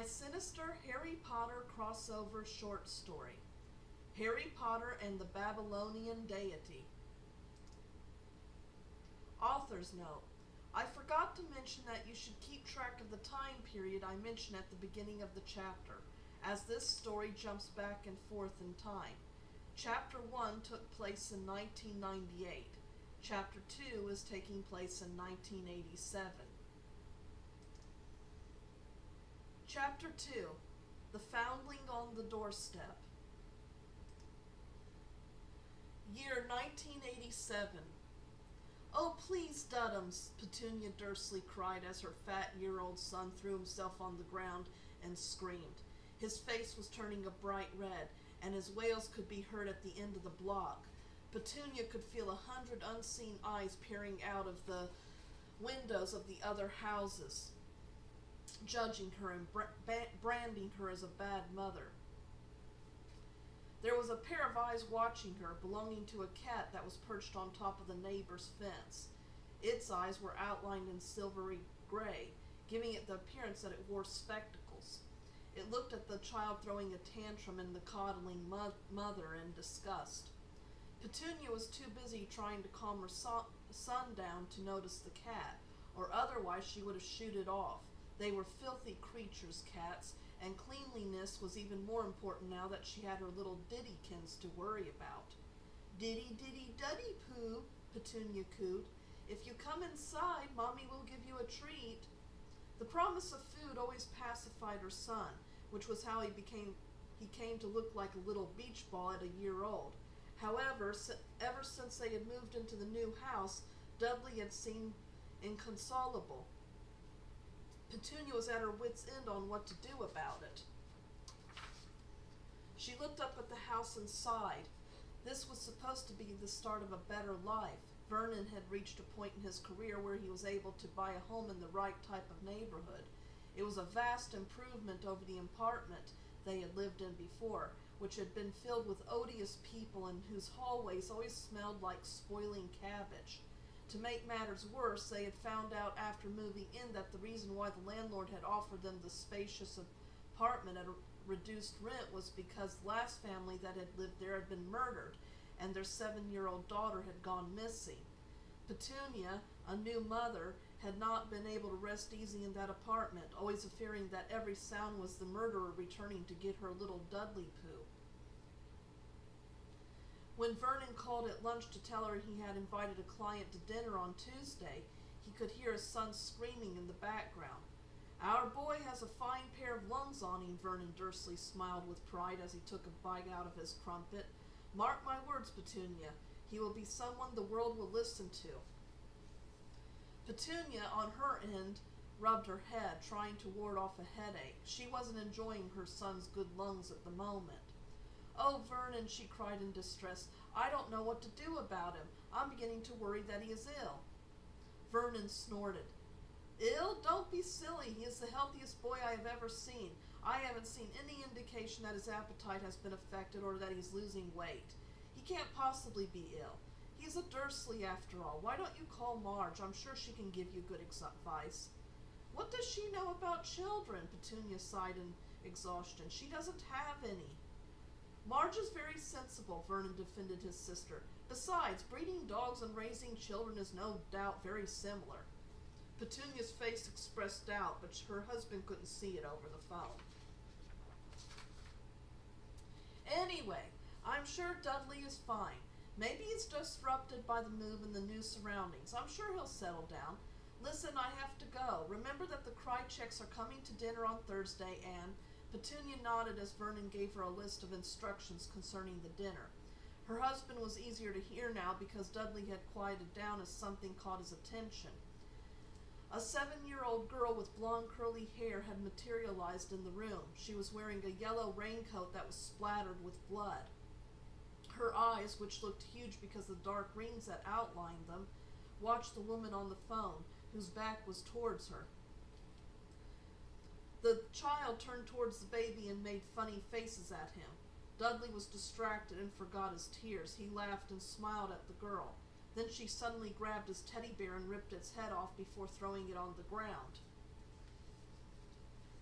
my Sinister Harry Potter crossover short story, Harry Potter and the Babylonian Deity. Author's note. I forgot to mention that you should keep track of the time period I mentioned at the beginning of the chapter, as this story jumps back and forth in time. Chapter 1 took place in 1998. Chapter 2 is taking place in 1987. Chapter 2. The Foundling on the Doorstep. Year 1987. "Oh, please, Duddums," Petunia Dursley cried as her fat year-old son threw himself on the ground and screamed. His face was turning a bright red, and his wails could be heard at the end of the block. Petunia could feel 100 unseen eyes peering out of the windows of the other houses, judging her and branding her as a bad mother. There was a pair of eyes watching her, belonging to a cat that was perched on top of the neighbor's fence. Its eyes were outlined in silvery gray, giving it the appearance that it wore spectacles. It looked at the child throwing a tantrum and the coddling mother in disgust. Petunia was too busy trying to calm her son down to notice the cat, or otherwise she would have shooed it off. They were filthy creatures, cats, and cleanliness was even more important now that she had her little Diddykins to worry about. "Diddy, diddy, duddy, poo," Petunia cooed. "If you come inside, Mommy will give you a treat." The promise of food always pacified her son, which was how he came to look like a little beach ball at a year old. However, ever since they had moved into the new house, Dudley had seemed inconsolable. Petunia was at her wit's end on what to do about it. She looked up at the house and sighed. This was supposed to be the start of a better life. Vernon had reached a point in his career where he was able to buy a home in the right type of neighborhood. It was a vast improvement over the apartment they had lived in before, which had been filled with odious people and whose hallways always smelled like spoiling cabbage. To make matters worse, they had found out after moving in that the reason why the landlord had offered them the spacious apartment at a reduced rent was because the last family that had lived there had been murdered, and their 7-year-old daughter had gone missing. Petunia, a new mother, had not been able to rest easy in that apartment, always fearing that every sound was the murderer returning to get her little Dudley poo. When Vernon called at lunch to tell her he had invited a client to dinner on Tuesday, he could hear his son screaming in the background. "Our boy has a fine pair of lungs on him," Vernon Dursley smiled with pride as he took a bite out of his crumpet. "Mark my words, Petunia, he will be someone the world will listen to." Petunia, on her end, rubbed her head, trying to ward off a headache. She wasn't enjoying her son's good lungs at the moment. "Oh, Vernon," she cried in distress, "I don't know what to do about him. I'm beginning to worry that he is ill." Vernon snorted. "Ill? Don't be silly. He is the healthiest boy I have ever seen. I haven't seen any indication that his appetite has been affected or that he's losing weight. He can't possibly be ill. He's a Dursley after all. Why don't you call Marge? I'm sure she can give you good advice." "What does she know about children?" Petunia sighed in exhaustion. "She doesn't have any." "Marge is very sensible," Vernon defended his sister. "Besides, breeding dogs and raising children is no doubt very similar." Petunia's face expressed doubt, but her husband couldn't see it over the phone. "Anyway, I'm sure Dudley is fine. Maybe he's disrupted by the move and the new surroundings. I'm sure he'll settle down. Listen, I have to go. Remember that the Krycheks are coming to dinner on Thursday, and..." Petunia nodded as Vernon gave her a list of instructions concerning the dinner. Her husband was easier to hear now because Dudley had quieted down as something caught his attention. A 7-year-old girl with blonde curly hair had materialized in the room. She was wearing a yellow raincoat that was splattered with blood. Her eyes, which looked huge because of the dark rings that outlined them, watched the woman on the phone, whose back was towards her. The child turned towards the baby and made funny faces at him. Dudley was distracted and forgot his tears. He laughed and smiled at the girl. Then she suddenly grabbed his teddy bear and ripped its head off before throwing it on the ground.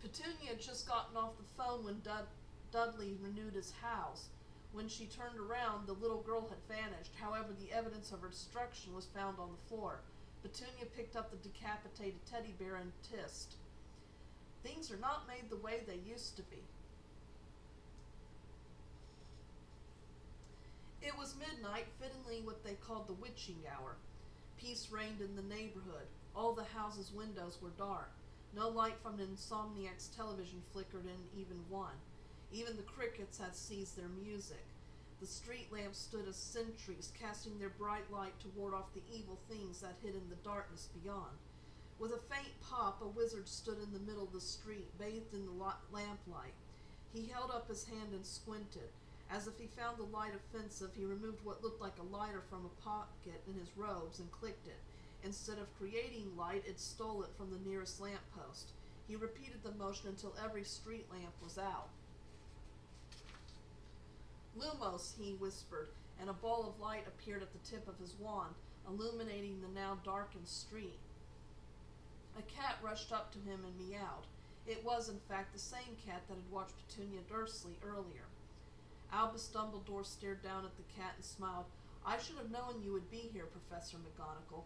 Petunia had just gotten off the phone when Dudley renewed his howls. When she turned around, the little girl had vanished. However, the evidence of her destruction was found on the floor. Petunia picked up the decapitated teddy bear and hissed, "Things are not made the way they used to be." It was midnight, fittingly what they called the witching hour. Peace reigned in the neighborhood. All the houses' windows were dark. No light from an insomniac's television flickered in even one. Even the crickets had ceased their music. The street lamps stood as sentries, casting their bright light to ward off the evil things that hid in the darkness beyond. With a faint pop, a wizard stood in the middle of the street, bathed in the lamplight. He held up his hand and squinted. As if he found the light offensive, he removed what looked like a lighter from a pocket in his robes and clicked it. Instead of creating light, it stole it from the nearest lamppost. He repeated the motion until every street lamp was out. "Lumos," he whispered, and a ball of light appeared at the tip of his wand, illuminating the now darkened street. A cat rushed up to him and meowed. It was, in fact, the same cat that had watched Petunia Dursley earlier. Albus Dumbledore stared down at the cat and smiled. "I should have known you would be here, Professor McGonagall."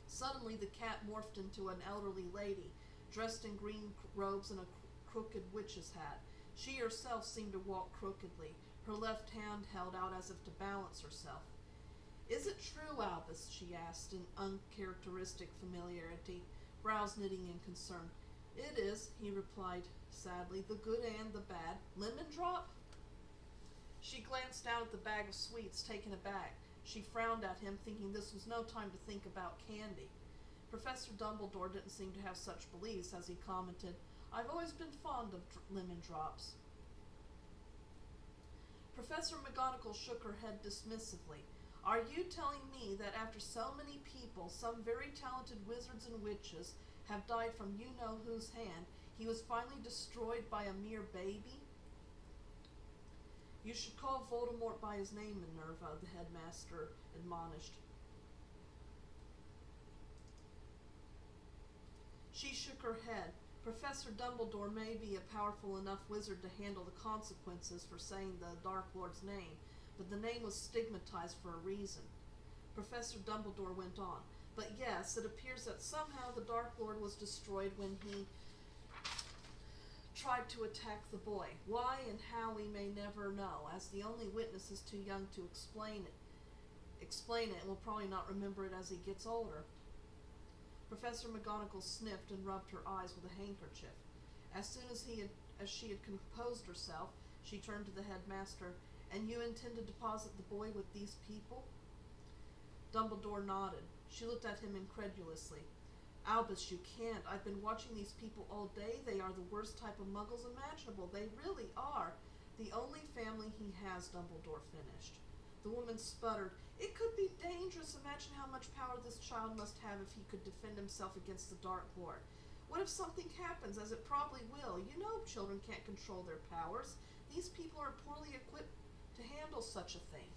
Suddenly the cat morphed into an elderly lady, dressed in green robes and a crooked witch's hat. She herself seemed to walk crookedly, her left hand held out as if to balance herself. "Is it true, Albus?" she asked in uncharacteristic familiarity, brows knitting in concern. "It is," he replied sadly, "the good and the bad. Lemon drop?" She glanced down at the bag of sweets, taken aback. She frowned at him, thinking this was no time to think about candy. Professor Dumbledore didn't seem to have such beliefs, as he commented, "I've always been fond of lemon drops." Professor McGonagall shook her head dismissively. "Are you telling me that after so many people, some very talented wizards and witches, have died from you-know-whose hand, he was finally destroyed by a mere baby?" "You should call Voldemort by his name, Minerva," the headmaster admonished. She shook her head. "Professor Dumbledore may be a powerful enough wizard to handle the consequences for saying the Dark Lord's name, but the name was stigmatized for a reason." Professor Dumbledore went on, "But yes, it appears that somehow the Dark Lord was destroyed when he tried to attack the boy. Why and how we may never know, as the only witness is too young to explain it and will probably not remember it as he gets older." Professor McGonagall sniffed and rubbed her eyes with a handkerchief. As soon as she had composed herself, she turned to the headmaster. "And you intend to deposit the boy with these people?" Dumbledore nodded. She looked at him incredulously. "Albus, you can't. I've been watching these people all day. They are the worst type of muggles imaginable. They really are." "The only family he has," Dumbledore finished. The woman sputtered. "It could be dangerous. Imagine how much power this child must have if he could defend himself against the Dark Lord. What if something happens, as it probably will? You know children can't control their powers. These people are poorly equipped to handle such a thing.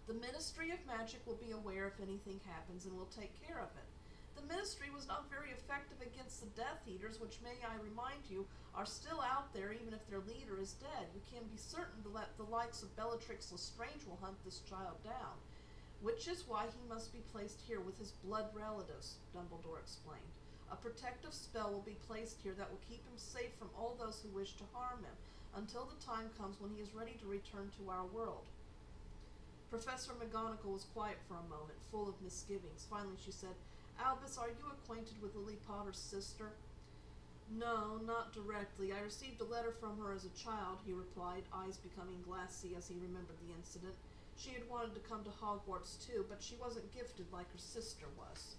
The Ministry of Magic will be aware if anything happens and will take care of it. The Ministry was not very effective against the Death Eaters, which, may I remind you, are still out there even if their leader is dead. We can be certain that the likes of Bellatrix Lestrange will hunt this child down, which is why he must be placed here with his blood relatives," Dumbledore explained. "A protective spell will be placed here that will keep him safe from all those who wish to harm him, until the time comes when he is ready to return to our world." Professor McGonagall was quiet for a moment, full of misgivings. Finally she said, "Albus, are you acquainted with Lily Potter's sister?" "No, not directly. I received a letter from her as a child," he replied, eyes becoming glassy as he remembered the incident. "She had wanted to come to Hogwarts too, but she wasn't gifted like her sister was."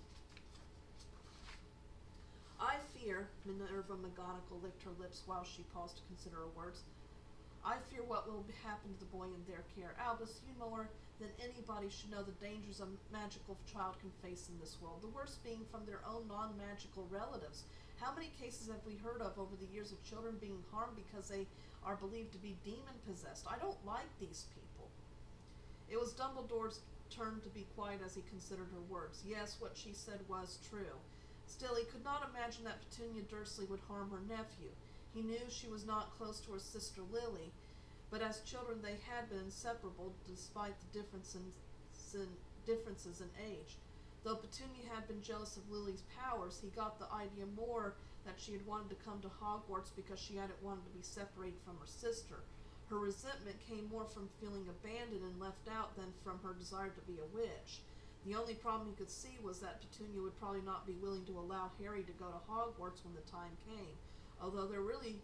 "I fear," Minerva McGonagall licked her lips while she paused to consider her words, "I fear what will happen to the boy in their care. Albus, you more than anybody should know the dangers a magical child can face in this world, the worst being from their own non-magical relatives. How many cases have we heard of over the years of children being harmed because they are believed to be demon-possessed? I don't like these people." It was Dumbledore's turn to be quiet as he considered her words. Yes, what she said was true. Still, he could not imagine that Petunia Dursley would harm her nephew. He knew she was not close to her sister Lily, but as children they had been inseparable despite the differences in age. Though Petunia had been jealous of Lily's powers, he got the idea more that she had wanted to come to Hogwarts because she hadn't wanted to be separated from her sister. Her resentment came more from feeling abandoned and left out than from her desire to be a witch. The only problem he could see was that Petunia would probably not be willing to allow Harry to go to Hogwarts when the time came, although there really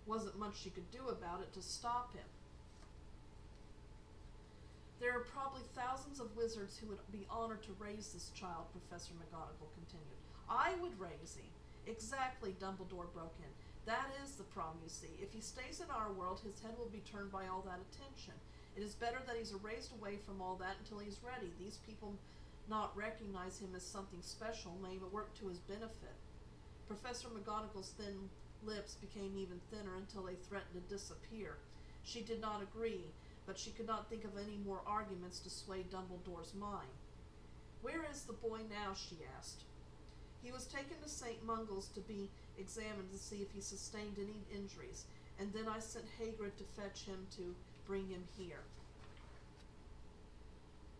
wasn't much she could do about it to stop him. There are probably thousands of wizards who would be honored to raise this child, Professor McGonagall continued. I would raise him. Exactly, Dumbledore broke in. That is the problem, you see. If he stays in our world, his head will be turned by all that attention. It is better that he's erased away from all that until he's ready. These people not recognize him as something special may work to his benefit. Professor McGonagall's thin lips became even thinner until they threatened to disappear. She did not agree, but she could not think of any more arguments to sway Dumbledore's mind. Where is the boy now? She asked. He was taken to St. Mungle's to be examined to see if he sustained any injuries, and then I sent Hagrid to fetch him to bring him here.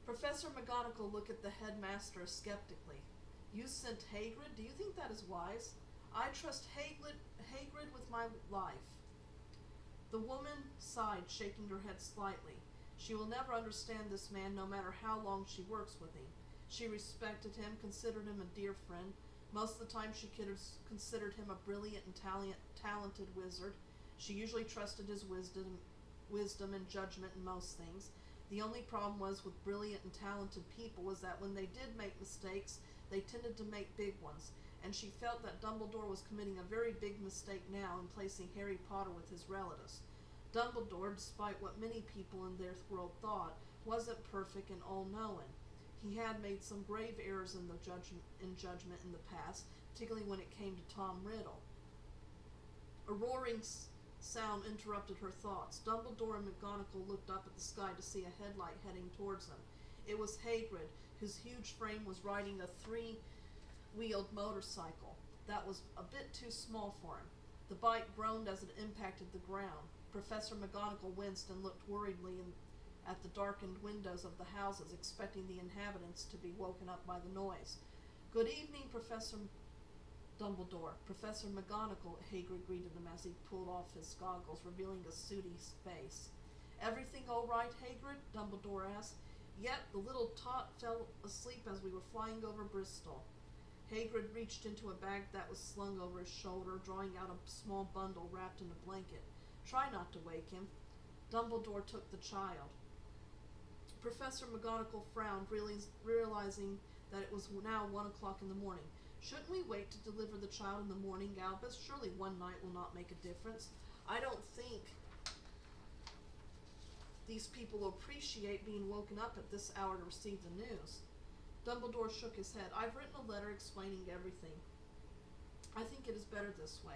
Professor McGonagall looked at the headmaster skeptically. You sent Hagrid? Do you think that is wise? I trust Hagrid with my life. The woman sighed, shaking her head slightly. She will never understand this man, no matter how long she works with him. She respected him, considered him a dear friend. Most of the time she considered him a brilliant and talented wizard. She usually trusted his wisdom and judgment in most things. The only problem was with brilliant and talented people was that when they did make mistakes, they tended to make big ones, and she felt that Dumbledore was committing a very big mistake now in placing Harry Potter with his relatives. Dumbledore, despite what many people in their world thought, wasn't perfect and all-knowing. He had made some grave errors in judgment in the past, particularly when it came to Tom Riddle. A roaring sound interrupted her thoughts. Dumbledore and McGonagall looked up at the sky to see a headlight heading towards them. It was Hagrid, whose huge frame was riding a three-wheeled motorcycle that was a bit too small for him. The bike groaned as it impacted the ground. Professor McGonagall winced and looked worriedly at the darkened windows of the houses, expecting the inhabitants to be woken up by the noise. Good evening, Professor Dumbledore. Professor McGonagall, Hagrid greeted him as he pulled off his goggles, revealing a sooty face. Everything all right, Hagrid? Dumbledore asked. Yet the little tot fell asleep as we were flying over Bristol. Hagrid reached into a bag that was slung over his shoulder, drawing out a small bundle wrapped in a blanket. Try not to wake him. Dumbledore took the child. Professor McGonagall frowned, realizing that it was now 1 o'clock in the morning. Shouldn't we wait to deliver the child in the morning, Albus? Surely one night will not make a difference. I don't think these people will appreciate being woken up at this hour to receive the news. Dumbledore shook his head. I've written a letter explaining everything. I think it is better this way.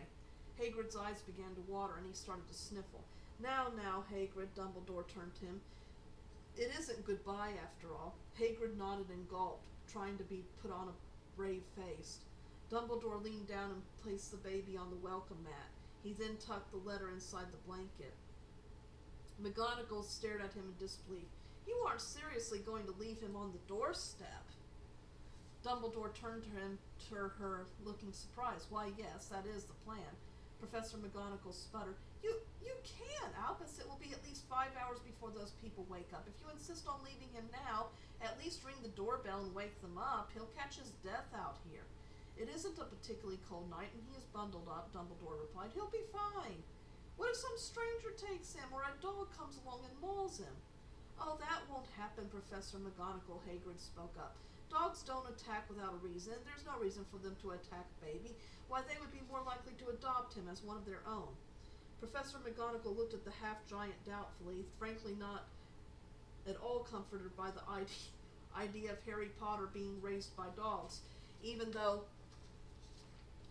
Hagrid's eyes began to water, and he started to sniffle. Now, Hagrid, Dumbledore turned to him. It isn't goodbye, after all. Hagrid nodded and gulped, trying to be put on a brave face. Dumbledore leaned down and placed the baby on the welcome mat. He then tucked the letter inside the blanket. McGonagall stared at him in disbelief. You aren't seriously going to leave him on the doorstep? Dumbledore turned to her, looking surprised. Why, yes, that is the plan. Professor McGonagall sputtered. You can't, Albus. It will be at least 5 hours before those people wake up. If you insist on leaving him now, at least ring the doorbell and wake them up. He'll catch his death out here. It isn't a particularly cold night, and he is bundled up, Dumbledore replied. He'll be fine. What if some stranger takes him, or a dog comes along and mauls him? Oh, that won't happen, Professor McGonagall, Hagrid spoke up. Dogs don't attack without a reason, and there's no reason for them to attack a baby. Why, they would be more likely to adopt him as one of their own. Professor McGonagall looked at the half-giant doubtfully, frankly not at all comforted by the idea of Harry Potter being raised by dogs, even though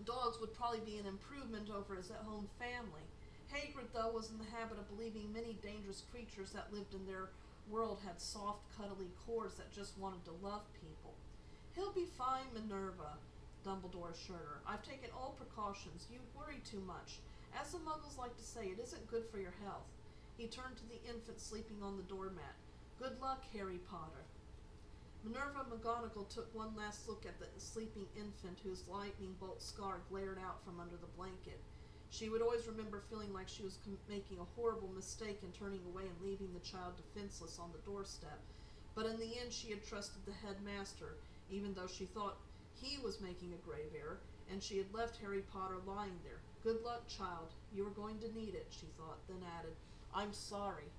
dogs would probably be an improvement over his own family. Hagrid, though, was in the habit of believing many dangerous creatures that lived in their world had soft, cuddly cores that just wanted to love people. He'll be fine, Minerva. Dumbledore assured her. I've taken all precautions. You worry too much. As the Muggles like to say, it isn't good for your health. He turned to the infant sleeping on the doormat. Good luck, Harry Potter. Minerva McGonagall took one last look at the sleeping infant whose lightning bolt scar glared out from under the blanket. She would always remember feeling like she was making a horrible mistake and turning away and leaving the child defenseless on the doorstep. But in the end she had trusted the headmaster, even though she thought he was making a grave error, and she had left Harry Potter lying there. Good luck, child. You are going to need it, she thought, then added, I'm sorry.